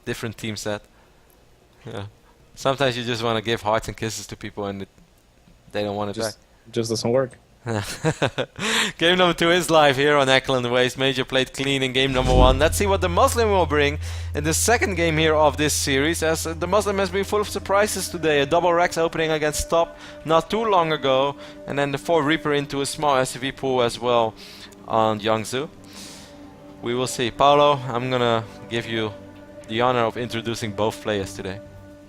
different team set. Yeah. Sometimes you just want to give hearts and kisses to people and they don't want it back. Just doesn't work. Game number 2 is live here on Eckland Waste. Major played clean in game number 1. Let's see what the Muslim will bring in the second game here of this series, as the Muslim has been full of surprises today. A double Rex opening against Top not too long ago, and then the 4 Reaper into a small SUV pool as well on Jiangsu. We will see. Paolo, I'm gonna give you the honor of introducing both players today.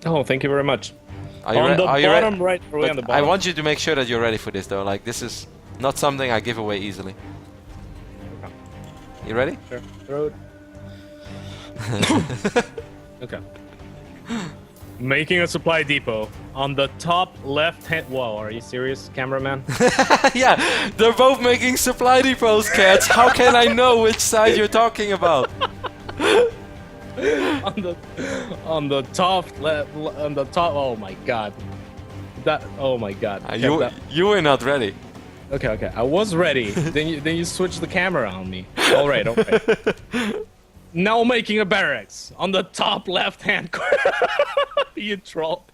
Oh, thank you very much. Are you on the bottom right, on the bottom? I want you to make sure that you're ready for this though. Like, this is not something I give away easily. Okay. You ready? Sure. Throw it. Okay. Making a supply depot on the top left hand. Whoa, are you serious, cameraman? Yeah, they're both making supply depots, cats. How can I know which side you're talking about? on the top left, on the top. Oh my god. Oh my god. You were not ready. Okay. I was ready. then you switched the camera on me. All right. Now making a barracks on the top left hand corner. You troll.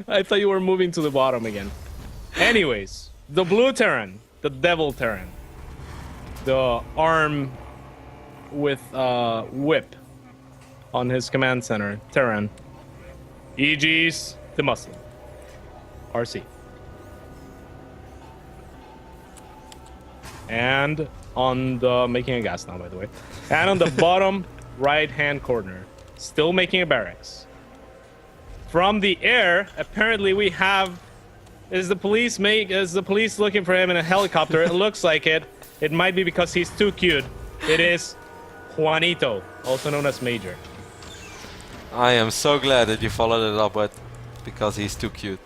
I thought you were moving to the bottom again. Anyways, the blue Terran, the devil Terran, the arm with whip on his command center, Terran. EG's Demuslim. RC. And on the making a gas now, by the way. And on the bottom right hand corner, still making a barracks. From the air, apparently we have is the police looking for him in a helicopter. It looks like it. It might be because he's too cute. It is Juanito, also known as Major. I am so glad that you followed it up with because he's too cute.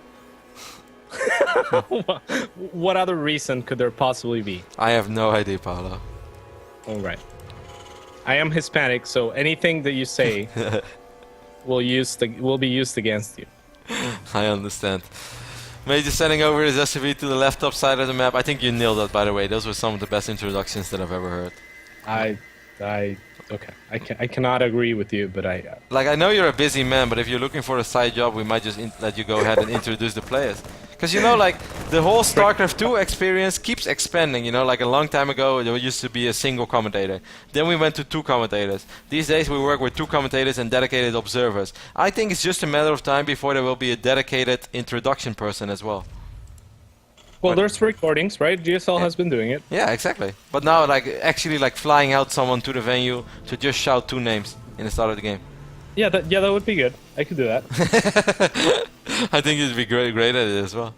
What other reason could there possibly be? I have no idea, Paolo. All right. I am Hispanic, so anything that you say will be used against you. I understand. Major sending over his SUV to the left top side of the map. I think you nailed that, by the way. Those were some of the best introductions that I've ever heard. Okay. I cannot agree with you, but I... Like, I know you're a busy man, but if you're looking for a side job, we might just let you go ahead and introduce the players. Because, you know, like, the whole StarCraft 2 experience keeps expanding, you know? Like, a long time ago, there used to be a single commentator. Then we went to 2 commentators. These days, we work with 2 commentators and dedicated observers. I think it's just a matter of time before there will be a dedicated introduction person as well. Well, there's recordings, right? GSL has been doing it. Yeah, exactly. But now, like, actually, like, flying out someone to the venue to just shout 2 names in the start of the game. Yeah, that would be good. I could do that. I think you'd be great at it as well.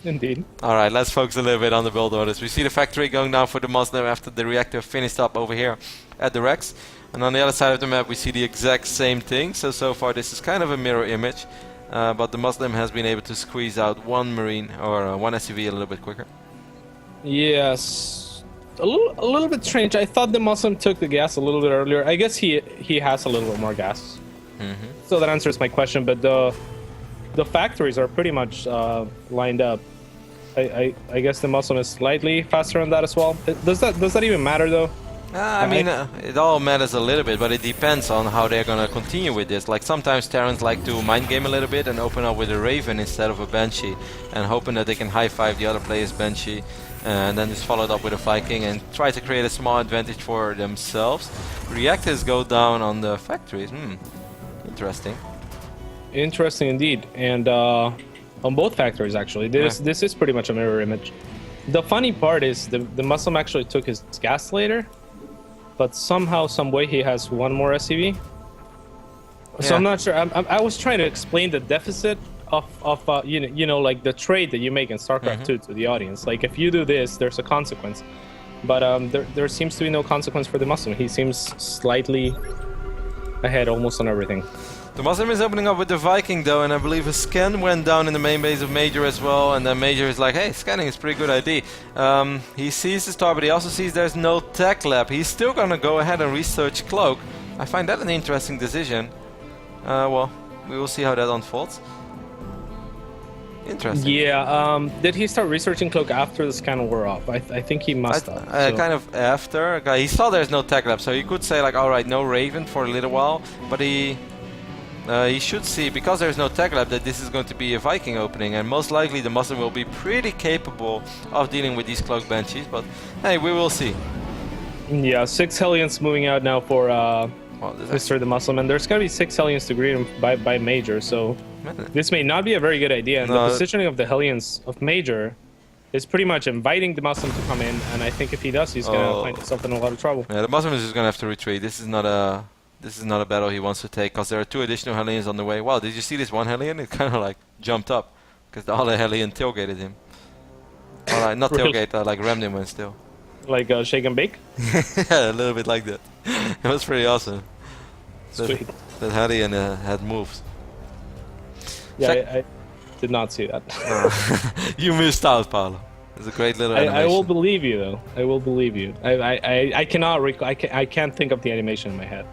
Indeed. Alright, let's focus a little bit on the build orders. We see the factory going down for the Muslim after the reactor finished up over here at the Rex. And on the other side of the map, we see the exact same thing. So far, this is kind of a mirror image. But the Muslim has been able to squeeze out 1 Marine or 1 SUV a little bit quicker. Yes, a little bit strange. I thought the Muslim took the gas a little bit earlier. I guess he has a little bit more gas. So that answers my question. But the factories are pretty much lined up. I guess the Muslim is slightly faster on that as well. Does that even matter though? I mean, it all matters a little bit, but it depends on how they're gonna continue with this. Like, sometimes Terrans like to mind game a little bit and open up with a Raven instead of a Banshee, and hoping that they can high-five the other player's Banshee, and then just follow it up with a Viking and try to create a small advantage for themselves. Reactors go down on the factories. Interesting. Interesting indeed, and on both factories actually. This is pretty much a mirror image. The funny part is the Muslim actually took his gas later. But somehow, some way, he has 1 more SUV. So I'm not sure. I was trying to explain the deficit of you know, like the trade that you make in StarCraft 2 to the audience. Like, if you do this, there's a consequence. But there seems to be no consequence for the Muslim. He seems slightly ahead almost on everything. The Muslim is opening up with the Viking though, and I believe a scan went down in the main base of Major as well, and then Major is like, hey, scanning is a pretty good idea. He sees the star, but he also sees there's no tech lab. He's still gonna go ahead and research Cloak. I find that an interesting decision. Well, we will see how that unfolds. Interesting. Yeah, did he start researching Cloak after the scan wore off? I think he must have. So. Kind of after. He saw there's no tech lab, so he could say like, alright, no Raven for a little while, but he He should see, because there's no tech lab, that this is going to be a Viking opening, and most likely the Muslim will be pretty capable of dealing with these Cloak Banshees, but hey, we will see. Yeah, 6 Hellions moving out now for Well, Mr. the Muslim, and there's going to be 6 Hellions to greet him by Major, so this may not be a very good idea. And No. the positioning of the Hellions of Major is pretty much inviting the Muslim to come in, and I think if he does, he's going to find himself in a lot of trouble. Yeah, the Muslim is just going to have to retreat. This is not a battle he wants to take, because there are 2 additional Hellions on the way. Wow, did you see this one Hellion? It kind of like jumped up, because the other Hellion tailgated him. Well, not tailgate, like rammed him when still. Like shake and bake? Yeah, a little bit like that. It was pretty awesome. Sweet. That Hellion had moves. Yeah, I did not see that. You missed out, Paolo. It's a great little animation. I will believe you, though. I will believe you. I cannot I can't think of the animation in my head.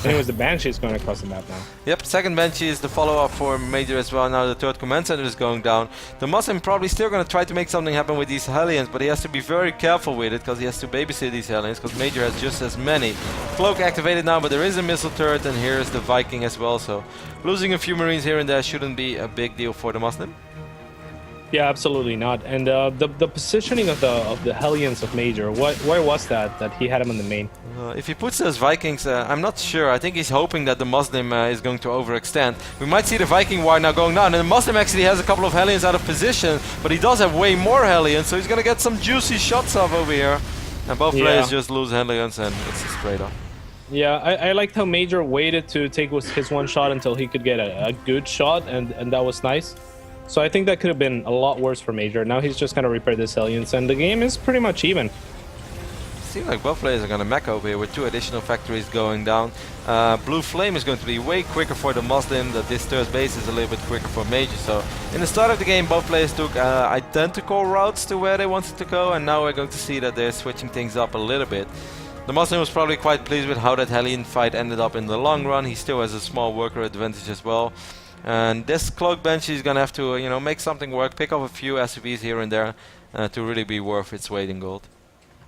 Anyways, the Banshee is going across the map now. Yep, second Banshee is the follow-up for Major as well. Now the third command center is going down. The Muslim probably still going to try to make something happen with these Hellions, but he has to be very careful with it, because he has to babysit these Hellions, because Major has just as many. Cloak activated now, but there is a missile turret, and here is the Viking as well, so losing a few Marines here and there shouldn't be a big deal for the Muslim. Yeah, absolutely not. And the positioning of the Hellions of Major, why was that he had him in the main? If he puts those Vikings, I'm not sure. I think he's hoping that the Muslim is going to overextend. We might see the Viking war now going down, and the Muslim actually has a couple of Hellions out of position, but he does have way more Hellions, so he's going to get some juicy shots off over here. And both players just lose Hellions, and it's a straight up. Yeah, I liked how Major waited to take his one shot until he could get a good shot, and that was nice. So I think that could have been a lot worse for Major. Now he's just going to repair this Hellions, and the game is pretty much even. Seems like both players are going to mech over here with 2 additional factories going down. Blue Flame is going to be way quicker for the Muslim. This third base is a little bit quicker for Major. So in the start of the game, both players took identical routes to where they wanted to go, and now we're going to see that they're switching things up a little bit. The Muslim was probably quite pleased with how that Hellion fight ended up in the long run. He still has a small worker advantage as well. And this Cloak Banshee is going to have to, make something work, pick up a few SCVs here and there to really be worth its weight in gold.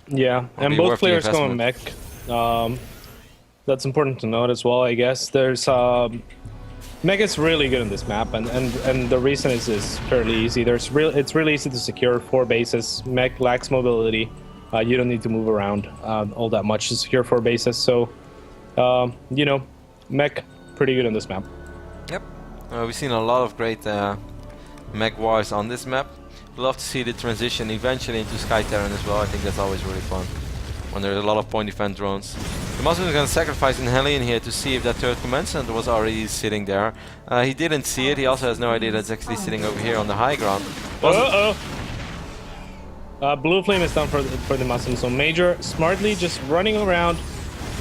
Yeah, and both players go on mech. That's important to note as well, I guess. There's mech is really good in this map, and the reason is fairly easy. It's really easy to secure 4 bases. Mech lacks mobility. You don't need to move around all that much to secure 4 bases. So, mech pretty good in this map. Yep. We've seen a lot of great mech wars on this map. Love to see the transition eventually into Sky Terran as well. I think that's always really fun when there's a lot of point defense drones. The Muslim is going to sacrifice an Hellion here to see if that third command center was already sitting there. He didn't see it. He also has no idea that it's actually sitting over here on the high ground. Blue Flame is done for the Muslim, so Major smartly just running around.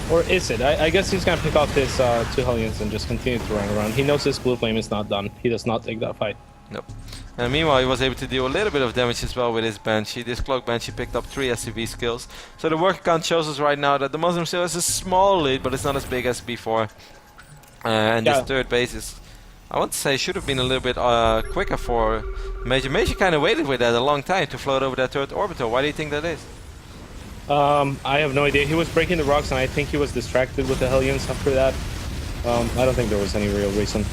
Or is it? I guess he's going to pick off his 2 Hellions and just continue to run around. He knows his Blue Flame is not done. He does not take that fight. Nope. And meanwhile, he was able to deal a little bit of damage as well with his Banshee. This Cloak Banshee picked up 3 SCV skills. So the work count shows us right now that the Muslim still has a small lead, but it's not as big as before. And this third base is, I want to say, should have been a little bit quicker for Major. Major kind of waited with that a long time to float over that third orbital. Why do you think that is? I have no idea. He was breaking the rocks, and I think he was distracted with the Hellions after that. I don't think there was any real reason.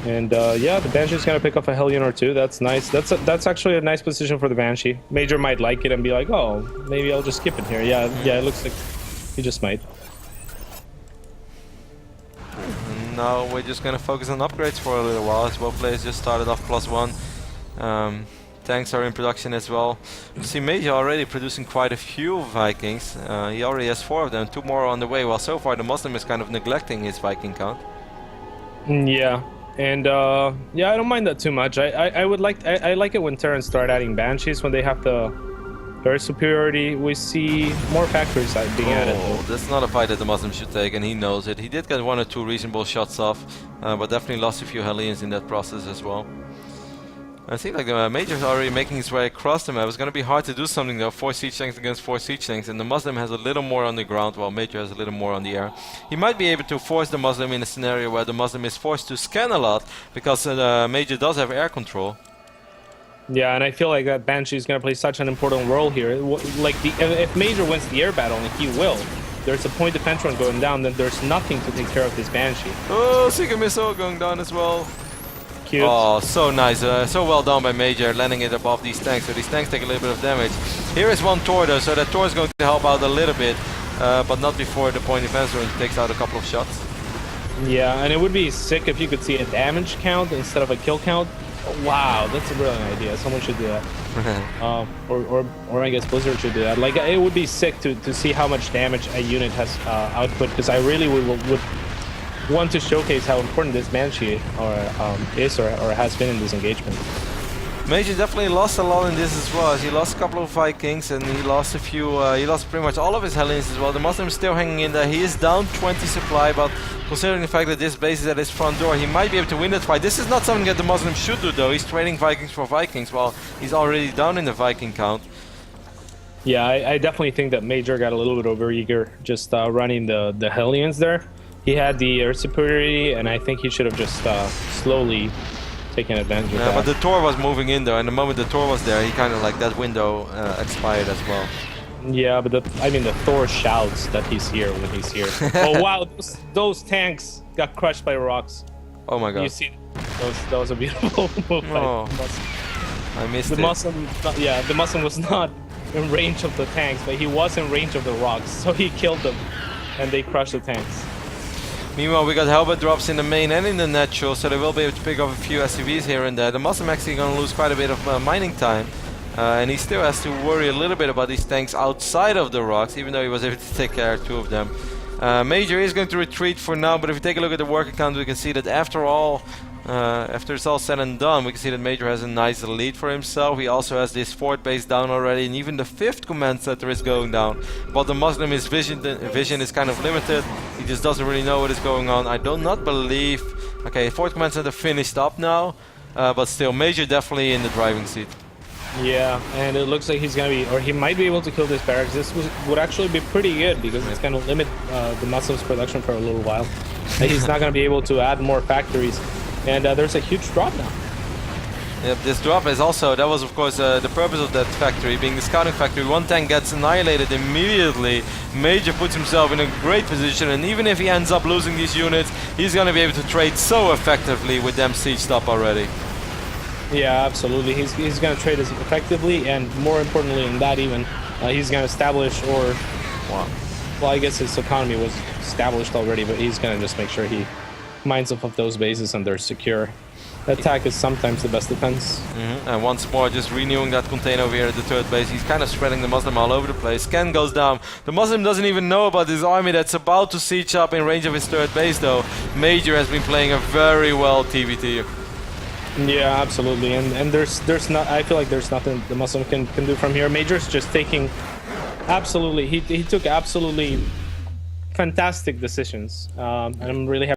And yeah, the Banshee's gonna pick up a Hellion or 2. That's nice. That's actually a nice position for the Banshee. Major might like it and be like, oh, maybe I'll just skip it here. Yeah, it looks like he just might. Now we're just gonna focus on upgrades for a little while as both players just started off +1. Tanks are in production as well. You see Major already producing quite a few Vikings. He already has 4 of them, 2 more on the way, while so far the Muslim is kind of neglecting his Viking count. Yeah. And yeah, I don't mind that too much. I like it when Terrans start adding Banshees when they have the air superiority. We see more factories being added. That's not a fight that the Muslim should take, and he knows it. He did get 1 or 2 reasonable shots off, but definitely lost a few Hellions in that process as well. I think like the Major is already making his way across the map. It's going to be hard to do something though. 4 siege tanks against 4 siege tanks, and the Muslim has a little more on the ground while Major has a little more on the air. He might be able to force the Muslim in a scenario where the Muslim is forced to scan a lot, because the Major does have air control. Yeah, and I feel like that Banshee is going to play such an important role here. Like if Major wins the air battle, and he will, there's a point defense run going down, then there's nothing to take care of this Banshee. Oh, Seeker Missile going down as well. Cute. Oh, so nice. So well done by Major, landing it above these tanks. So these tanks take a little bit of damage. Here is one Tor though, so that Tor is going to help out a little bit. But not before the point defense run takes out a couple of shots. Yeah, and it would be sick if you could see a damage count instead of a kill count. Wow, that's a brilliant idea. Someone should do that. Or I guess Blizzard should do that. Like, it would be sick to see how much damage a unit has output, because I really would want to showcase how important this Banshee is or has been in this engagement. Major definitely lost a lot in this as well. He lost a couple of Vikings and he lost a few, he lost pretty much all of his Hellions as well. The Muslim is still hanging in there. He is down 20 supply, but considering the fact that this base is at his front door, he might be able to win that fight. This is not something that the Muslim should do though. He's trading Vikings for Vikings while he's already down in the Viking count. Yeah, I definitely think that Major got a little bit overeager just running the Hellions there. He had the air superiority, and I think he should have just slowly taken advantage of that. But the Tor was moving in though, and the moment the Tor was there, he kind of like that window expired as well. Yeah, but I mean the Thor shouts that he's here when he's here. Oh wow, those tanks got crushed by rocks. Oh my god. You see, that was a beautiful move by Oh, Muslim. I missed The it. Muslim, yeah, the Muslim was not in range of the tanks, but he was in range of the rocks, so he killed them, and they crushed the tanks. Meanwhile, we got Helmet drops in the main and in the natural, so they will be able to pick up a few SCVs here and there. The Muslim actually going to lose quite a bit of mining time. And he still has to worry a little bit about these tanks outside of the rocks, even though he was able to take care of two of them. Major is going to retreat for now, but if we take a look at the work account, we can see that after all, after it's all said and done, we can see that Major has a nice lead for himself. He also has this fourth base down already, and even the fifth command center is going down. But the Muslim, his vision is kind of limited. He just doesn't really know what is going on. I do not believe... Okay, fourth command center finished up now, but still, Major definitely in the driving seat. Yeah, and it looks like he's gonna be, or he might be able to kill this barracks. This would actually be pretty good because it's gonna limit the Muslim's production for a little while. And he's not gonna be able to add more factories, and there's a huge drop now. Yep, this drop is also, that was of course the purpose of that factory, being the scouting factory. One tank gets annihilated immediately. Major puts himself in a great position, and even if he ends up losing these units, he's gonna be able to trade so effectively with them sieged up already. Yeah, absolutely. He's going to trade as effectively, and more importantly than that even, he's going to establish well, I guess his economy was established already, but he's going to just make sure he mines off of those bases and they're secure. Attack is sometimes the best defense. And once more, just renewing that container over here at the third base. He's kind of spreading the Muslim all over the place. Scan goes down. The Muslim doesn't even know about this army that's about to siege up in range of his third base though. Major has been playing a very well TVT. Yeah, absolutely, and there's not. I feel like there's nothing the Muslim can do from here. Major's just taking absolutely. He took absolutely fantastic decisions, and I'm really happy.